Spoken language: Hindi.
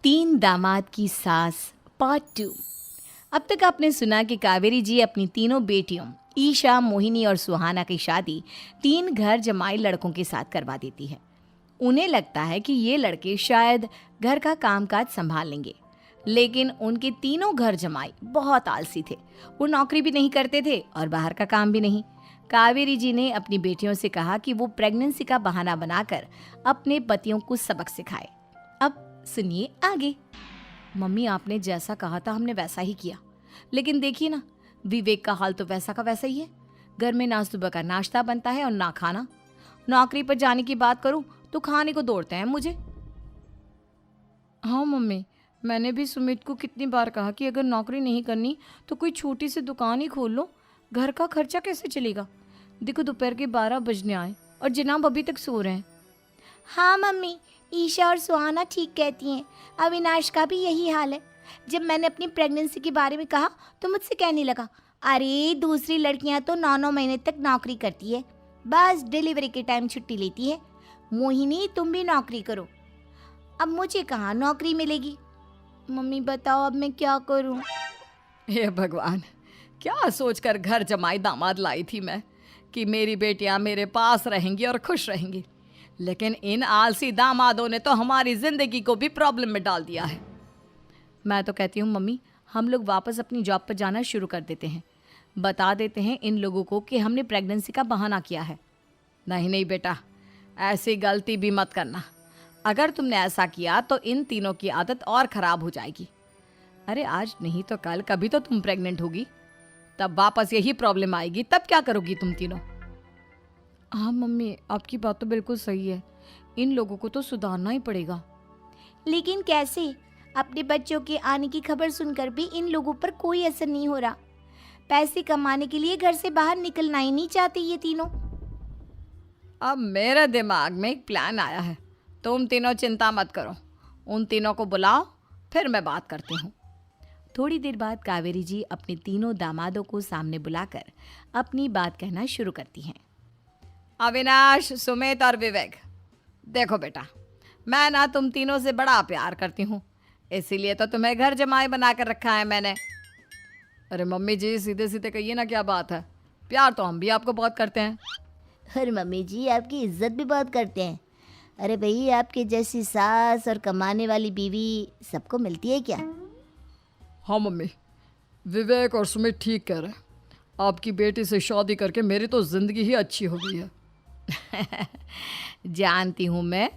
तीन दामाद की सास पार्ट 2। अब तक आपने सुना कि कावेरी जी अपनी तीनों बेटियों ईशा, मोहिनी और सुहाना की शादी 3 घर जमाई लड़कों के साथ करवा देती है। उन्हें लगता है कि ये लड़के शायद घर का कामकाज संभाल लेंगे, लेकिन उनके तीनों घर जमाई बहुत आलसी थे। वो नौकरी भी नहीं करते थे और बाहर का काम भी नहीं। कावेरी जी ने अपनी बेटियों से कहा कि वो प्रेगनेंसी का बहाना बनाकर अपने पतियों को सबक सिखाए। अब सुनिए आगे। मम्मी, आपने जैसा कहा था हमने वैसा ही किया, लेकिन देखिए ना, विवेक का हाल तो वैसा का वैसा ही है। घर में ना सुबह का नाश्ता बनता है और ना खाना। नौकरी पर जाने की बात करूं तो खाने को दौड़ते हैं मुझे। हाँ मम्मी, मैंने भी सुमित को कितनी बार कहा कि अगर नौकरी नहीं करनी तो कोई छोटी सी दुकान ही खोल लो। घर का खर्चा कैसे चलेगा? देखो दोपहर के 12 बजने आए और जनाब अभी तक सो रहे हैं। हाँ मम्मी, ईशा और सुहाना ठीक कहती हैं। अविनाश का भी यही हाल है। जब मैंने अपनी प्रेगनेंसी के बारे में कहा तो मुझसे कहने लगा, अरे दूसरी लड़कियां तो 9-9 महीने तक नौकरी करती है, बस डिलीवरी के टाइम छुट्टी लेती है। मोहिनी, तुम भी नौकरी करो। अब मुझे कहाँ नौकरी मिलेगी? मम्मी बताओ, अब मैं क्या करूँ? हे भगवान, क्या सोचकर घर जमाई दामाद लाई थी मैं कि मेरी बेटियां मेरे पास रहेंगी और खुश रहेंगी, लेकिन इन आलसी दामादों ने तो हमारी जिंदगी को भी प्रॉब्लम में डाल दिया है। मैं तो कहती हूँ मम्मी, हम लोग वापस अपनी जॉब पर जाना शुरू कर देते हैं। बता देते हैं इन लोगों को कि हमने प्रेगनेंसी का बहाना किया है। नहीं नहीं बेटा, ऐसी गलती भी मत करना। अगर तुमने ऐसा किया तो इन तीनों की आदत और ख़राब हो जाएगी। अरे आज नहीं तो कल कभी तो तुम प्रेग्नेंट होगी, तब वापस यही प्रॉब्लम आएगी। तब क्या करोगी तुम तीनों? हाँ मम्मी, आपकी बात तो बिल्कुल सही है। इन लोगों को तो सुधारना ही पड़ेगा। लेकिन कैसे? अपने बच्चों के आने की खबर सुनकर भी इन लोगों पर कोई असर नहीं हो रहा। पैसे कमाने के लिए घर से बाहर निकलना ही नहीं चाहते ये तीनों। अब मेरे दिमाग में एक प्लान आया है। तुम तीनों चिंता मत करो, उन तीनों को बुलाओ, फिर मैं बात करती हूँ। थोड़ी देर बाद कावेरी जी अपने तीनों दामादों को सामने बुलाकर अपनी बात कहना शुरू करती हैं। अविनाश, सुमित और विवेक, देखो बेटा, मैं ना तुम तीनों से बड़ा प्यार करती हूँ, इसीलिए तो तुम्हें घर जमाई बना कर रखा है मैंने। अरे मम्मी जी, सीधे सीधे कहिए ना, क्या बात है? प्यार तो हम भी आपको बहुत करते हैं। अरे मम्मी जी, आपकी इज्जत भी बहुत करते हैं। अरे भाई, आपके जैसी सास और कमाने वाली बीवी सबको मिलती है क्या? हाँ मम्मी, विवेक और सुमित ठीक कह रहे हैं। आपकी बेटी से शादी करके मेरी तो ज़िंदगी ही अच्छी हो गई है। जानती हूँ मैं,